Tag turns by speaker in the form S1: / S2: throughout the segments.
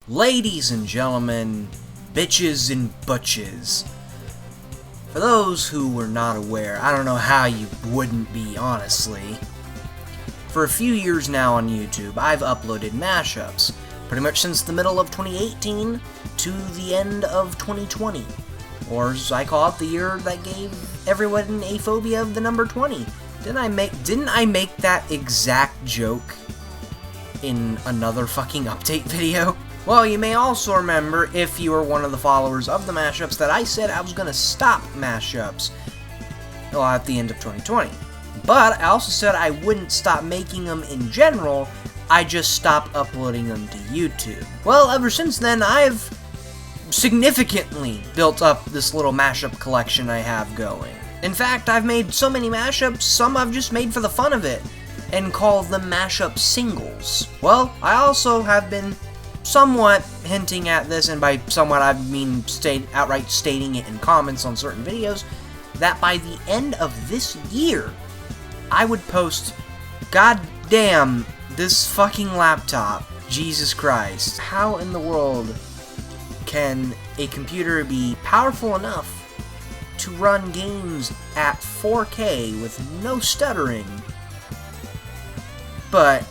S1: Ladies and gentlemen, bitches and butches. For those who were not aware, I don't know how you wouldn't be, honestly. For a few years now on YouTube, I've uploaded mashups, pretty much since the middle of 2018 to the end of 2020. Or as I call it, the year that gave everyone a phobia of the number 20. Didn't I make that exact joke in another fucking update video? Well, you may also remember, if you were one of the followers of the mashups, that I said I was gonna stop mashups at the end of 2020. But I also said I wouldn't stop making them in general, I just stopped uploading them to YouTube. Well, ever since then, I've significantly built up this little mashup collection I have going. In fact, I've made so many mashups, some I've just made for the fun of it, and called them mashup singles. Well, I also have been somewhat hinting at this, and by somewhat I mean outright stating it in comments on certain videos, that by the end of this year, I would post, God damn, this fucking laptop, Jesus Christ. How in the world can a computer be powerful enough to run games at 4K with no stuttering, but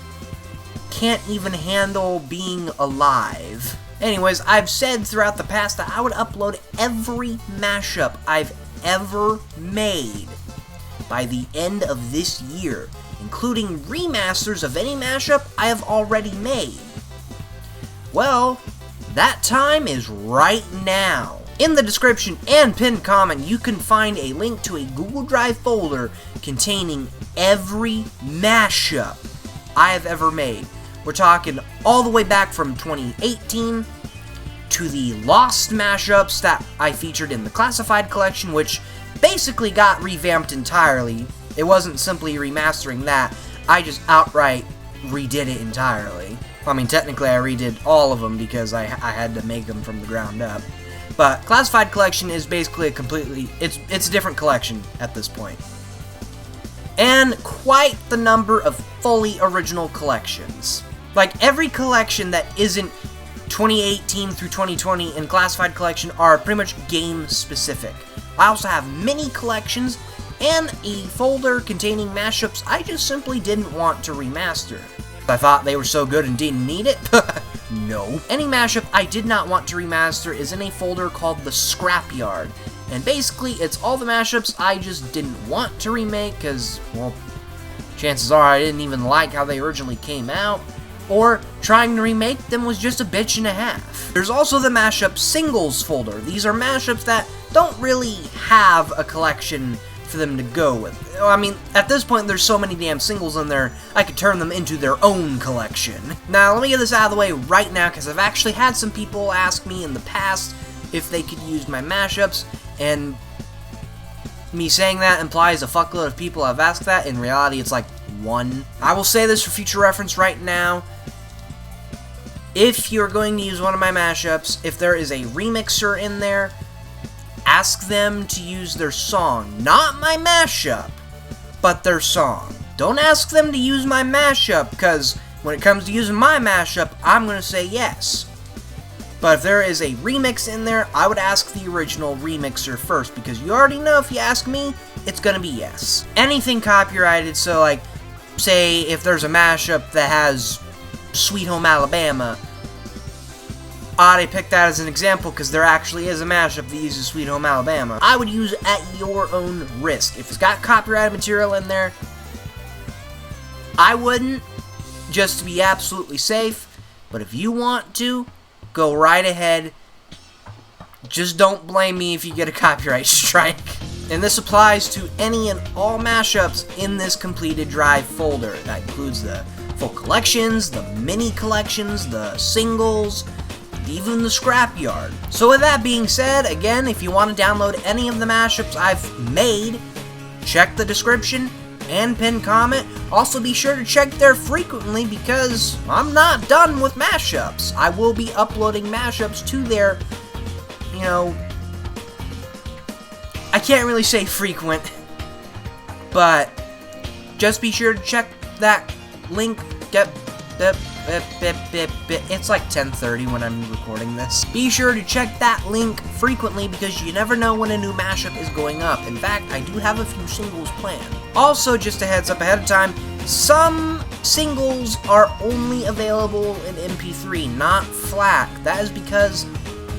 S1: can't even handle being alive? Anyways, I've said throughout the past that I would upload every mashup I've ever made by the end of this year, including remasters of any mashup I have already made. Well, that time is right now. In the description and pinned comment, you can find a link to a Google Drive folder containing every mashup I have ever made. We're talking all the way back from 2018 to the lost mashups that I featured in the classified collection, which basically got revamped entirely. It wasn't simply remastering that, I just outright redid it entirely. I mean, technically I redid all of them because I had to make them from the ground up. But classified collection is basically it's a different collection at this point. And quite the number of fully original collections. Like, every collection that isn't 2018 through 2020 in classified collection are pretty much game specific. I also have mini collections and a folder containing mashups I just simply didn't want to remaster. I thought they were so good and didn't need it? No. Any mashup I did not want to remaster is in a folder called the Scrapyard. And basically, it's all the mashups I just didn't want to remake because, well, chances are I didn't even like how they originally came out, or trying to remake them was just a bitch and a half. There's also the mashup singles folder. These are mashups that don't really have a collection for them to go with. I mean, at this point, there's so many damn singles in there, I could turn them into their own collection. Now, let me get this out of the way right now, because I've actually had some people ask me in the past if they could use my mashups, and me saying that implies a fuckload of people have asked that. In reality, it's like one. I will say this for future reference right now. If you're going to use one of my mashups, if there is a remixer in there, ask them to use their song. Not my mashup, but their song. Don't ask them to use my mashup, because when it comes to using my mashup, I'm going to say yes. But if there is a remix in there, I would ask the original remixer first, because you already know if you ask me, it's going to be yes. Anything copyrighted, so like, say if there's a mashup that has Sweet Home Alabama, I picked that as an example because there actually is a mashup that uses Sweet Home Alabama. I would use it at your own risk. If it's got copyrighted material in there, I wouldn't, just to be absolutely safe. But if you want to, go right ahead. Just don't blame me if you get a copyright strike. And this applies to any and all mashups in this completed drive folder. That includes the full collections, the mini collections, the singles, even the Scrapyard. So with that being said, again, if you want to download any of the mashups I've made, check the description and pinned comment. Also be sure to check there frequently because I'm not done with mashups. I will be uploading mashups to there, you know, I can't really say frequent, but just be sure to check that link, It's like 10:30 when I'm recording this. Be sure to check that link frequently because you never know when a new mashup is going up. In fact, I do have a few singles planned. Also, just a heads up ahead of time, some singles are only available in MP3, not FLAC. That is because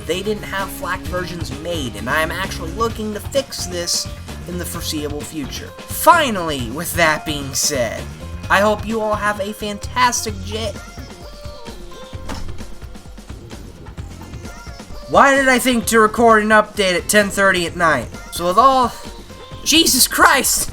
S1: they didn't have FLAC versions made, and I am actually looking to fix this in the foreseeable future. Finally, with that being said, I hope you all have a fantastic Why did I think to record an update at 10:30 at night? So with all... Jesus Christ!